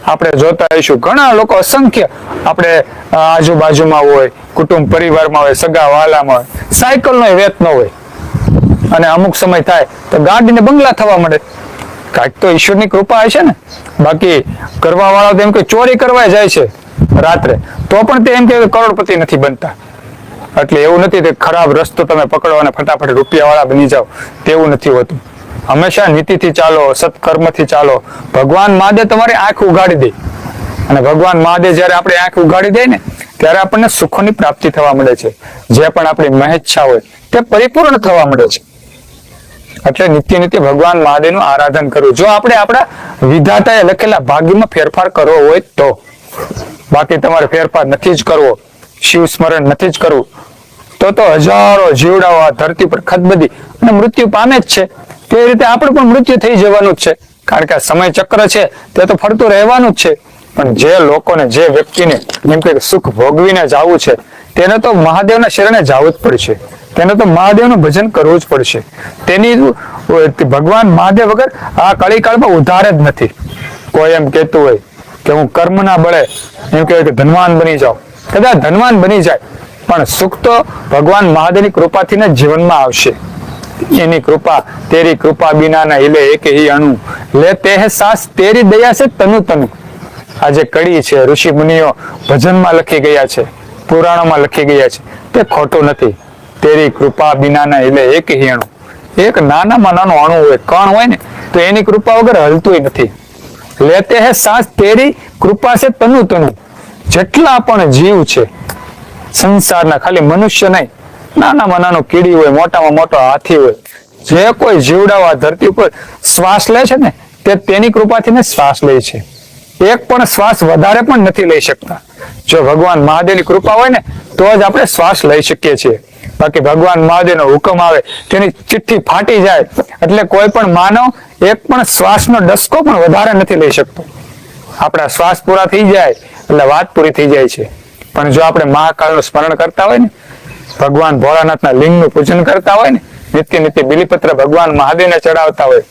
આપણે જોતા હોઈશું ઘણા લોકો અસંખ્ય આપણે આજુબાજુમાં હોય, કુટુંબ પરિવારમાં હોય, સગા વાલામાં હોય, સાયકલનો વેત ન હોય અને અમુક સમય થાય તો ગાડીને બંગલા થવા મળે. કાંઈક તો ઈશ્વરની કૃપા હશે ને. બાકી કરવા વાળા તો એમ કે ચોરી કરવા જાય છે રાત્રે તો પણ તે એમ કે કરોડપતિ નથી બનતા. એટલે એવું નથી કે ખરાબ રસ્તો તમે પકડો અને ફટાફટ રૂપિયા વાળા બની જાઓ, તેવું નથી હોતું. હંમેશા નીતિથી ચાલો, સત્કર્મથી ચાલો. ભગવાન મહાદેવ તમારી આંખ ઉઘાડી દે અને ભગવાન મહાદેવ જયારે આપણે આંખ ઉઘાડી દે ને ત્યારે આપણને સુખોની પ્રાપ્તિ થવા મળે છે. જે પણ આપણી મહેચ્છા હોય તે પરિપૂર્ણ થવા મળે છે. એટલે નિત્ય નિત્ય ભગવાન મહાદેવનું આરાધન કરવું, જો આપણે આપણા વિધાતાએ લખેલા ભાગ્યમાં ફેરફાર કરવો હોય તો. બાકી તમારે ફેરફાર નથી જ કરવો, શિવ સ્મરણ નથી જ કરવું, તો હજારો જીવડાઓ આ ધરતી પર ખદબદી અને મૃત્યુ પામે જ છે. તે રીતે આપણે પણ મૃત્યુ થઈ જવાનું જ છે, કારણ કે સમય ચક્ર છે તે તો ફરતું રહેવાનું જ છે. પણ જે લોકોને, જે વ્યક્તિને એમ કે સુખ ભોગવીને જવું છે તેને તો મહાદેવના શરણે જવું જ પડશે, તેને તો મહાદેવનું ભજન કરવું જ પડશે. તેની ભગવાન મહાદેવ વગર આ કળીકાળમાં ઉધાર જ નથી. કોઈ એમ કહેતું હોય કે હું કર્મના બળે એમ કહેવાય કે ધનવાન બની જાઉં, કદાચ ધનવાન બની જાય પણ સુખ તો ભગવાન મહાદેવની કૃપાથી જ જીવનમાં આવશે. એની કૃપા, તેરી કૃપા બિના ના हिले એક હી અણુ, લે તે સાસ તેરી દયા છે તનુ તનુ. આ જે કડી છે ઋષિ મુનિઓ ભજનમાં લખી ગયા છે, પુરાણોમાં લખી ગયા છે, તે ખોટું નથી. તેરી કૃપા બિના ના हिले એક હી અણુ. એક નાનામાં નાનો અણુ હોય, કણ હોય ને તો એની કૃપા વગર હલતું નથી. લેતે હે સાસ તેરી કૃપા છે તનુ તનુ. જેટલા પણ જીવ છે સંસારના, ખાલી મનુષ્ય નહીં, નાનામાં નાનો કીડી હોય, મોટામાં મોટો હાથી હોય, જે કોઈ જીવડાઓ આ ધરતી ઉપર શ્વાસ લે છે ને તે તેની કૃપાથી ને શ્વાસ લે છે. એક પણ શ્વાસ વધારે પણ નથી લઈ શકતા. જો ભગવાન મહાદેવની કૃપા હોય ને તો જ આપણે શ્વાસ લઈ શકીએ છીએ. બાકી ભગવાન મહાદેવનો હુકમ આવે, તેની ચિઠ્ઠી ફાટી જાય એટલે કોઈ પણ માનવ એક પણ શ્વાસનો ડસકો પણ વધારે નથી લઈ શકતો. આપણા શ્વાસ પૂરા થઈ જાય એટલે વાત પૂરી થઈ જાય છે. પણ જો આપણે મહાકાળનું સ્મરણ કરતા હોય ને, ભગવાન ભોળાનાથના લિંગનું પૂજન કરતા હોય ને, નિત્ય નિત્ય બિલીપત્ર ભગવાન મહાદેવને ચડાવતા હોય,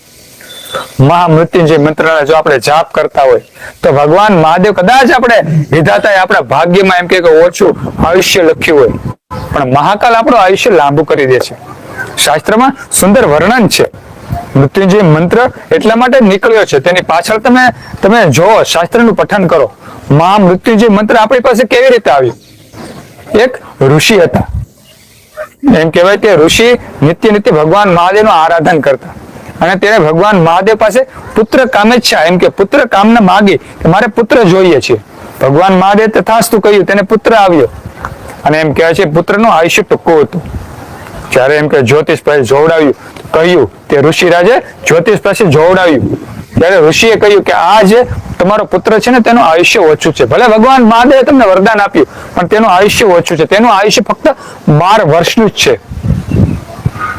મહામૃત્યુંજય મંત્રના જો આપણે જાપ કરતા હોય તો ભગવાન મહાદેવ કદાચ આપણે વિધાતાએ આપણા ભાગ્યમાં એમ કે ઓછું આયુષ્ય લખ્યું હોય પણ મહાકાલ આપણું આયુષ્ય લાંબુ કરી દે છે. શાસ્ત્રમાં સુંદર વર્ણન છે. મૃત્યુંજય મંત્ર એટલા માટે નીકળ્યો છે, તેની પાછળ તમે જોવો, શાસ્ત્રનું પઠન કરો. મહામૃત્યુંજય મંત્ર આપણી પાસે કેવી રીતે આવ્યું? એક ઋષિ હતા, એમ કહેવાય કે ઋષિ નિત્ય નિત્ય ભગવાન મહાદેવનું આરાધન કરતા અને તેને ભગવાન મહાદેવ પાસે પુત્ર કામેચ્છા, એમ કે પુત્ર કામના માગી કે મારે પુત્ર જોઈએ છે. ભગવાન મહાદેવ તથાસ્તુ કહ્યું, તેને પુત્ર આવ્યો. અને એમ કહેવાય છે પુત્રનું આયુષ્ય ટૂંકું હતું. જ્યારે એમ કે જ્યોતિષ પાસે જોવડાવ્યું, કહ્યું તે ઋષિરાજે જ્યોતિષ પાસે જોવડાવ્યું ત્યારે ઋષિએ કહ્યું કે આ જે તમારો પુત્ર છે ને તેનું આયુષ્ય ઓછું છે. ભલે ભગવાન મહાદેવે તમને વરદાન આપ્યું પણ તેનું આયુષ્ય ઓછું છે, તેનું આયુષ્ય ફક્ત 12 વર્ષનું જ છે.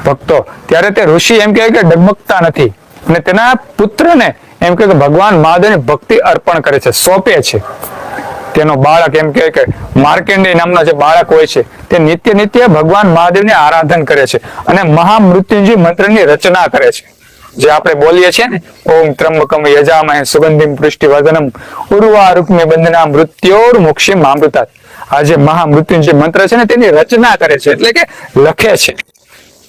ભક્તો ત્યારે તે ઋષિ એમ કહે કે ડગમગતા નથી અને તેના પુત્રને એમ કે ભગવાન મહાદેવની ભક્તિ અર્પણ કરે છે, સોંપે છે. તેનો બાળક એમ કે માર્કેન્ડેય નામનો જે બાળક હોય છે તે નિત્ય નિત્ય ભગવાન મહાદેવને આરાધન કરે છે અને મહામૃત્યુંજય મંત્રની રચના કરે છે. જે આપણે બોલીએ છીએ ને, ઓમ ત્રંબકમ યજામહે સુગંધિમ પુષ્ટિવર્ધનમ ઉર્વારુક્મે બંધના મૃત્યોર મોક્ષે મામૃતાત. આ જે મહામૃત્યુંજય મંત્ર છે ને તેની રચના કરે છે, એટલે કે લખે છે.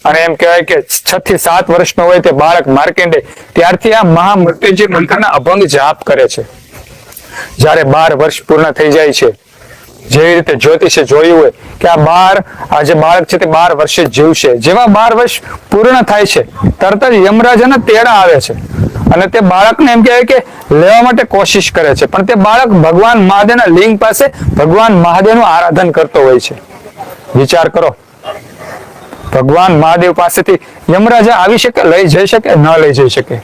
અને એમ કહેવાય કે 6 થી 7 વર્ષનો હોય તે બાળક માર્કેન્ડેય ત્યારથી આ મહામૃત્યુંજય મંત્રના અભંગ જાપ કરે છે. જ્યારે 12 વર્ષ પૂર્ણ થઈ જાય છે, જેવી રીતે જ્યોતિષે જોયું હોય કે આ જે બાળક છે તે 12 વર્ષે જીવશે. જેવા 12 વર્ષ પૂર્ણ થાય છે તરત જ યમરાજાના તેડા આવે છે અને તે બાળકને એમ કહેવાય કે લેવા માટે કોશિશ કરે છે, પણ તે બાળક ભગવાન મહાદેવના લિંગ પાસે ભગવાન મહાદેવનું આરાધન કરતો હોય છે. વિચાર કરો, ભગવાન મહાદેવ પાસેથી યમરાજા આવી શકે, લઈ જઈ શકે? ન લઈ જઈ શકે.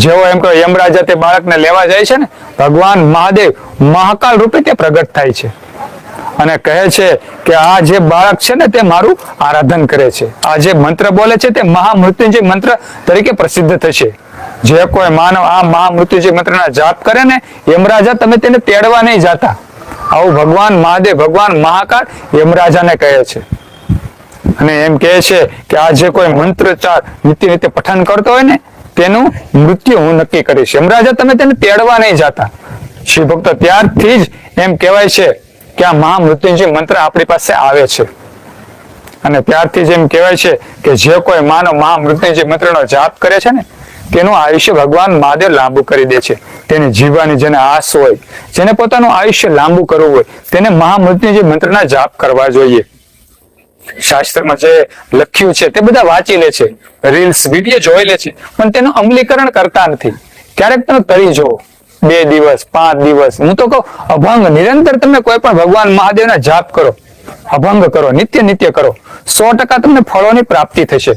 જેવો એમ કહો યમરાજા તે બાળકને લેવા જાય છે ને, ભગવાન મહાદેવ મહાકાલ રૂપે તે પ્રગટ થાય છે અને કહે છે કે આ જે બાળક છે ને તે મારું આરાધન કરે છે, આ જે મંત્ર બોલે છે તે મહામૃત્યુંજય મંત્ર તરીકે પ્રસિદ્ધ થશે. જે કોઈ માનવ આ મહામૃત્યુંજય મંત્રના જાપ કરે ને, યમરાજા તમે તેને તેડવા નહીં જાતા. આવું ભગવાન મહાદેવ, ભગવાન મહાકાળ યમરાજાને કહે છે. અને એમ કહે છે કે આ જે કોઈ મંત્રચાર નિત્ય નિત્ય પઠન કરતો હોય ને તેનું મૃત્યુ હું નક્કી કરીશ. યમરાજા તમે તેને તેડવા નહીં જાતા. શિવ ભક્તો ત્યારથી જ એમ કહેવાય છે કે આ મહામૃત્યુંજય મંત્ર આપણી પાસે આવે છે. અને ત્યારથી જ એમ કહેવાય છે કે જે કોઈ માનવ મહામૃત્યુંજય મંત્રનો જાપ કરે છે ને તેનું આયુષ્ય ભગવાન મહાદેવ લાંબુ કરી દે છે. તેની જીવવાની જેને આસ હોય, જેને પોતાનું આયુષ્ય લાંબુ કરવું હોય, તેને મહામૃત્યુંજય મંત્રના જાપ કરવા જોઈએ. શાસ્ત્રમાં જે લખ્યું છે તે બધા વાંચી લે છે, રીલ્સ વિડીયો જોઈ લે છે, પણ તેનું અમલીકરણ કરતા નથી. ક્યારેક તમે કરી જુઓ, 2 દિવસ 5 દિવસ, હું તો કહું અભંગ નિરંતર તમે કોઈ પણ ભગવાન મહાદેવના જાપ કરો, અભંગ કરો, નિત્ય કરો, 100% તમને ફળોની પ્રાપ્તિ થશે.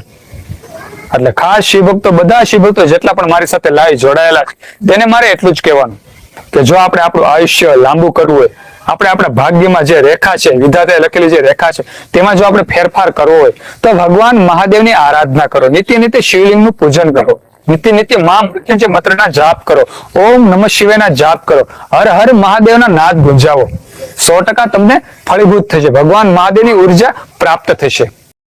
એટલે ખાસ શિવભક્તો, બધા શિવભક્તો જેટલા પણ મારી સાથે લાઈવ જોડાયેલા છે, તેને મારે એટલું જ કહેવાનું કે જો આપણે આપણું આયુષ્ય લાંબુ કરવું હોય, આપણે આપણા ભાગ્યમાં જે રેખા છે, વિધાતાએ લખેલી જે રેખા છે, તેમાં જો આપણે ફેરફાર કરવો હોય તો ભગવાન મહાદેવની આરાધના કરો, નિત્ય શિવલિંગનું પૂજન કરો, નિત્ય મહામૃત્યુંજય મંત્રના જાપ કરો, ઓમ નમઃ શિવાયના જાપ કરો, હર હર મહાદેવના નાદ ગુંજાવો. 100% તમને ફળીભૂત થશે, ભગવાન મહાદેવની ઉર્જા પ્રાપ્ત થશે.